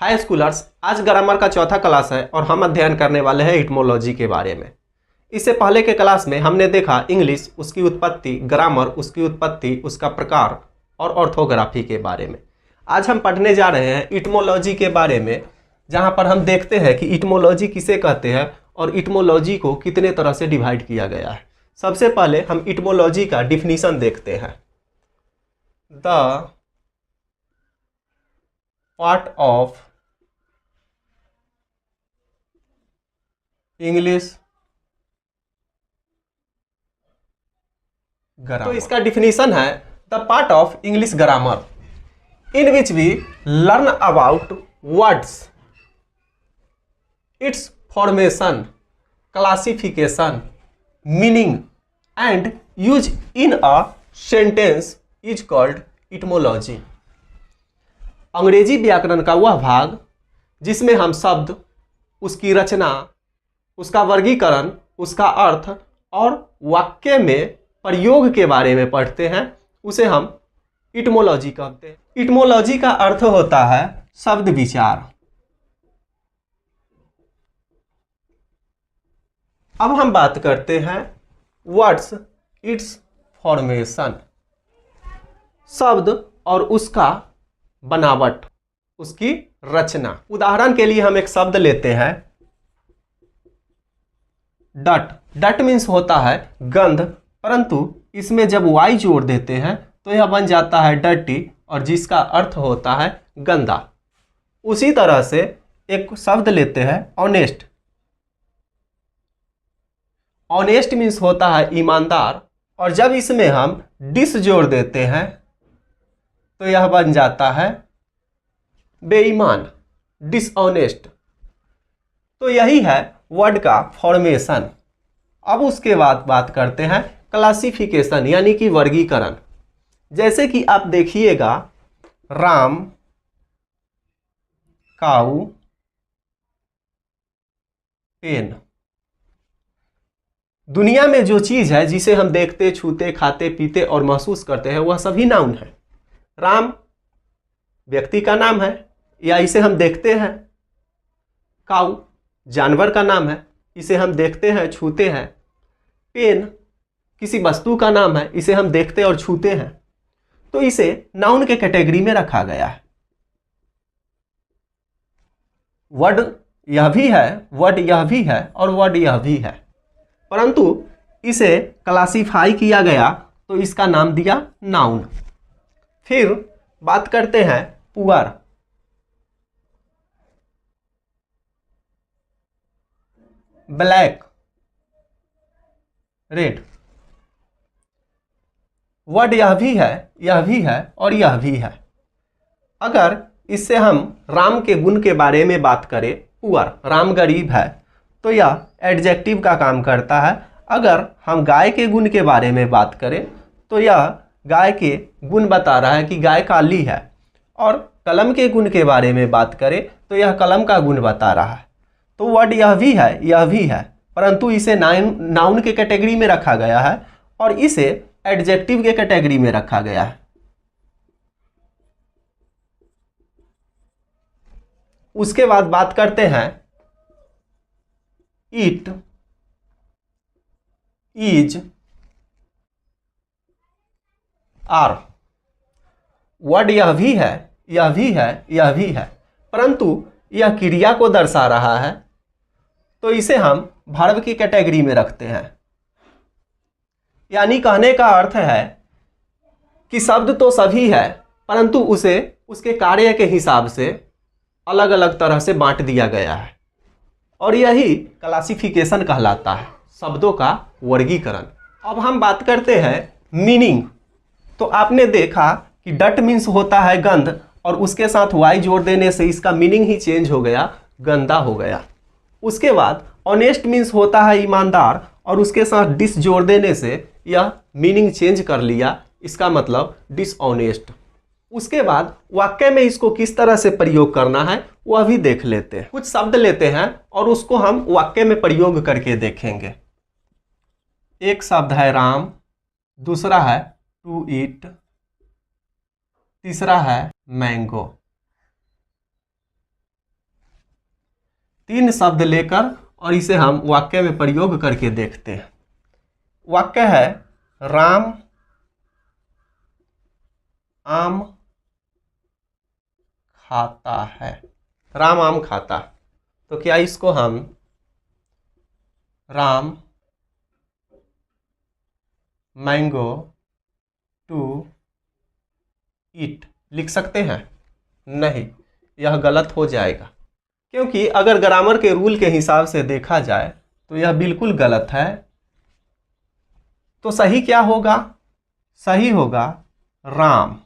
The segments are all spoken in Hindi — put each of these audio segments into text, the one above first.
हाय स्कूलर्स, आज ग्रामर का चौथा क्लास है और हम अध्ययन करने वाले हैं इटमोलॉजी के बारे में। इससे पहले के क्लास में हमने देखा इंग्लिश, उसकी उत्पत्ति, ग्रामर, उसकी उत्पत्ति, उसका प्रकार और ऑर्थोग्राफी के बारे में। आज हम पढ़ने जा रहे हैं इटमोलॉजी के बारे में, जहां पर हम देखते हैं कि इटमोलॉजी किसे कहते हैं और इटमोलॉजी को कितने तरह से डिवाइड किया गया है। सबसे पहले हम इटमोलॉजी का डिफिनीशन देखते हैं। The part of English grammar. तो इसका डिफिनीशन है the part of English grammar in which we learn about words, its formation, classification, meaning and use in a sentence is called etymology. अंग्रेजी व्याकरण का वह भाग जिसमें हम शब्द, उसकी रचना, उसका वर्गीकरण, उसका अर्थ और वाक्य में प्रयोग के बारे में पढ़ते हैं, उसे हम इटमोलॉजी कहते हैं। इटमोलॉजी का अर्थ होता है शब्द विचार। अब हम बात करते हैं वर्ड्स, इट्स फॉर्मेशन, शब्द और उसका बनावट, उसकी रचना। उदाहरण के लिए हम एक शब्द लेते हैं डट। डट मीन्स होता है गंध, परंतु इसमें जब वाई जोड़ देते हैं तो यह बन जाता है डर्टी, और जिसका अर्थ होता है गंदा। उसी तरह से एक शब्द लेते हैं ऑनेस्ट। ऑनेस्ट मीन्स होता है ईमानदार, और जब इसमें हम डिस जोड़ देते हैं तो यह बन जाता है बेईमान, डिसऑनेस्ट। तो यही है वर्ड का फॉर्मेशन। अब उसके बाद बात करते हैं क्लासिफिकेशन यानी कि वर्गीकरण। जैसे कि आप देखिएगा राम, काऊ, पेन। दुनिया में जो चीज़ है जिसे हम देखते, छूते, खाते, पीते और महसूस करते हैं वह सभी नाउन है। राम व्यक्ति का नाम है या इसे हम देखते हैं। काऊ जानवर का नाम है, इसे हम देखते हैं, छूते हैं। पेन किसी वस्तु का नाम है, इसे हम देखते और छूते हैं। तो इसे नाउन के कैटेगरी में रखा गया है। वर्ड यह भी है, वर्ड यह भी है और वर्ड यह भी है, परंतु इसे क्लासिफाई किया गया तो इसका नाम दिया नाउन। फिर बात करते हैं पुअर। Black, red. वर्ड यह भी है, यह भी है और यह भी है। अगर इससे हम राम के गुण के बारे में बात करें, पुअर, राम गरीब है, तो यह एडजेक्टिव का काम करता है। अगर हम गाय के गुण के बारे में बात करें तो यह गाय के गुण बता रहा है कि गाय काली है। और कलम के गुण के बारे में बात करें तो यह कलम का गुण बता रहा है। तो वर्ड यह भी है, यह भी है, परंतु इसे नाउन के कैटेगरी में रखा गया है और इसे एडजेक्टिव के कैटेगरी में रखा गया है। उसके बाद बात करते हैं इट, इज, आर। वर्ड यह भी है, यह भी है, यह भी है, परंतु यह क्रिया को दर्शा रहा है, तो इसे हम वर्ब की कैटेगरी में रखते हैं। यानी कहने का अर्थ है कि शब्द तो सभी है, परंतु उसे उसके कार्य के हिसाब से अलग अलग तरह से बांट दिया गया है, और यही क्लासिफिकेशन कहलाता है, शब्दों का वर्गीकरण। अब हम बात करते हैं मीनिंग। तो आपने देखा कि डट मीन्स होता है गंध, और उसके साथ वाई जोड़ देने से इसका मीनिंग ही चेंज हो गया, गंदा हो गया। उसके बाद ऑनेस्ट मीन्स होता है ईमानदार, और उसके साथ डिस जोड़ देने से यह मीनिंग चेंज कर लिया, इसका मतलब डिसऑनेस्ट। उसके बाद वाक्य में इसको किस तरह से प्रयोग करना है वह भी देख लेते हैं। कुछ शब्द लेते हैं और उसको हम वाक्य में प्रयोग करके देखेंगे। एक शब्द है राम, दूसरा है टू ईट, तीसरा है मैंगो। 3 शब्द लेकर और इसे हम वाक्य में प्रयोग करके देखते हैं। वाक्य है राम आम खाता है। राम आम खाता, तो क्या इसको हम राम मैंगो टू ईट लिख सकते हैं? नहीं, यह गलत हो जाएगा, क्योंकि अगर ग्रामर के रूल के हिसाब से देखा जाए तो यह बिल्कुल गलत है। तो सही क्या होगा? सही होगा राम,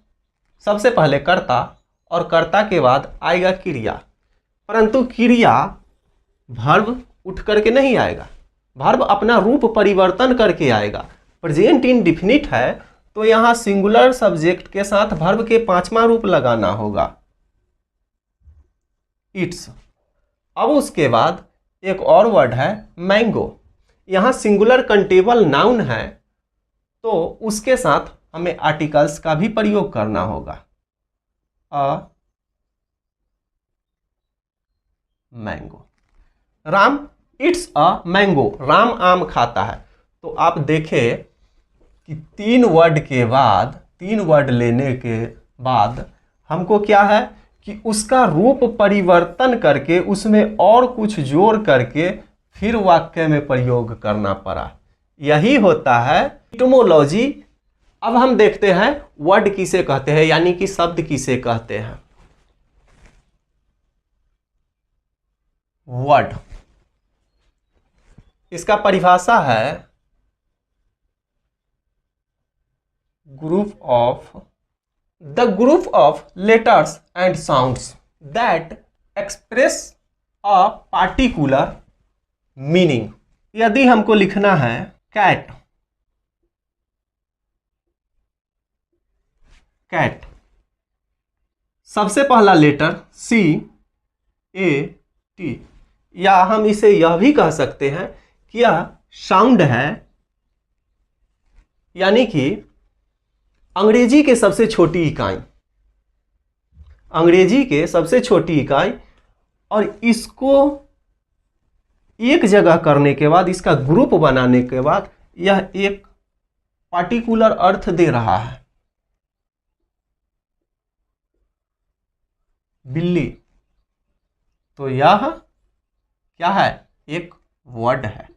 सबसे पहले कर्ता और कर्ता के बाद आएगा क्रिया, परंतु क्रिया वर्ब उठ करके नहीं आएगा, वर्ब अपना रूप परिवर्तन करके आएगा। प्रेजेंट इंडेफिनिट है तो यहाँ सिंगुलर सब्जेक्ट के साथ वर्ब के 5वां रूप लगाना होगा, इट्स। अब उसके बाद एक और वर्ड है मैंगो, यहाँ सिंगुलर कंटेबल नाउन है तो उसके साथ हमें आर्टिकल्स का भी प्रयोग करना होगा, a mango. Ram it's a mango, Ram आम खाता है। तो आप देखें कि 3 वर्ड के बाद, 3 वर्ड लेने के बाद हमको क्या है कि उसका रूप परिवर्तन करके उसमें और कुछ जोड़ करके फिर वाक्य में प्रयोग करना पड़ा। यही होता है इटमोलॉजी। अब हम देखते हैं वर्ड किसे कहते हैं, यानी कि शब्द किसे कहते हैं। वर्ड, इसका परिभाषा है the group of letters and sounds that express a particular meaning. यदि हमको लिखना है कैट, कैट, सबसे पहला लेटर C A T, या हम इसे यह भी कह सकते हैं कि यह साउंड है, यानी कि अंग्रेजी के सबसे छोटी इकाई, अंग्रेजी के सबसे छोटी इकाई, और इसको एक जगह करने के बाद, इसका ग्रुप बनाने के बाद यह एक पार्टिकुलर अर्थ दे रहा है। बिल्ली, तो यह क्या है? एक वर्ड है।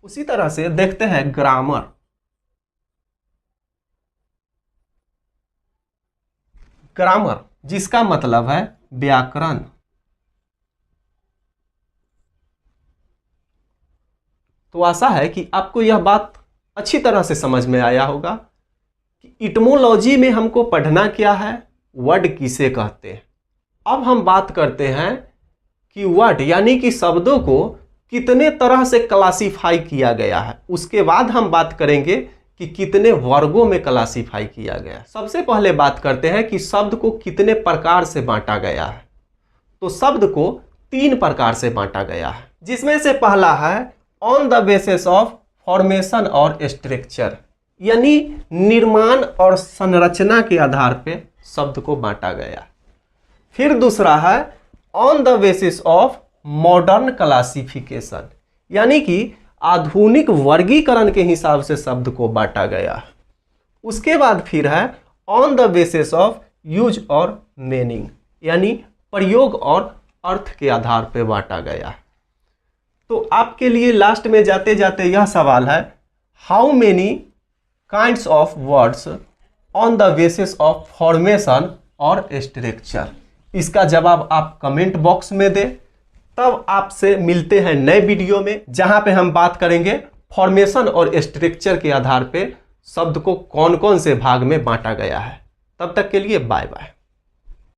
उसी तरह से देखते हैं ग्रामर। ग्रामर जिसका मतलब है व्याकरण। तो आशा है कि आपको यह बात अच्छी तरह से समझ में आया होगा कि इटमोलॉजी में हमको पढ़ना क्या है, वर्ड किसे कहते हैं। अब हम बात करते हैं कि वर्ड यानी कि शब्दों को कितने तरह से क्लासिफाई किया गया है। उसके बाद हम बात करेंगे कि कितने वर्गों में क्लासिफाई किया गया। सबसे पहले बात करते हैं कि शब्द को कितने प्रकार से बांटा गया है। तो शब्द को 3 प्रकार से बांटा गया है, जिसमें से पहला है on the basis of formation और स्ट्रक्चर, यानी निर्माण और संरचना के आधार पे शब्द को बांटा गया। फिर दूसरा है on the basis of modern classification, यानी कि आधुनिक वर्गीकरण के हिसाब से शब्द को बांटा गया। उसके बाद फिर है on the basis of use और मीनिंग, यानी प्रयोग और अर्थ के आधार पर बांटा गया। तो आपके लिए लास्ट में जाते जाते यह सवाल है, how many kinds of words on the basis of formation और स्ट्रक्चर। इसका जवाब आप कमेंट बॉक्स में दें। तब आपसे मिलते हैं नए वीडियो में, जहां पे हम बात करेंगे फॉर्मेशन और स्ट्रक्चर के आधार पे शब्द को कौन कौन से भाग में बांटा गया है। तब तक के लिए बाय बाय।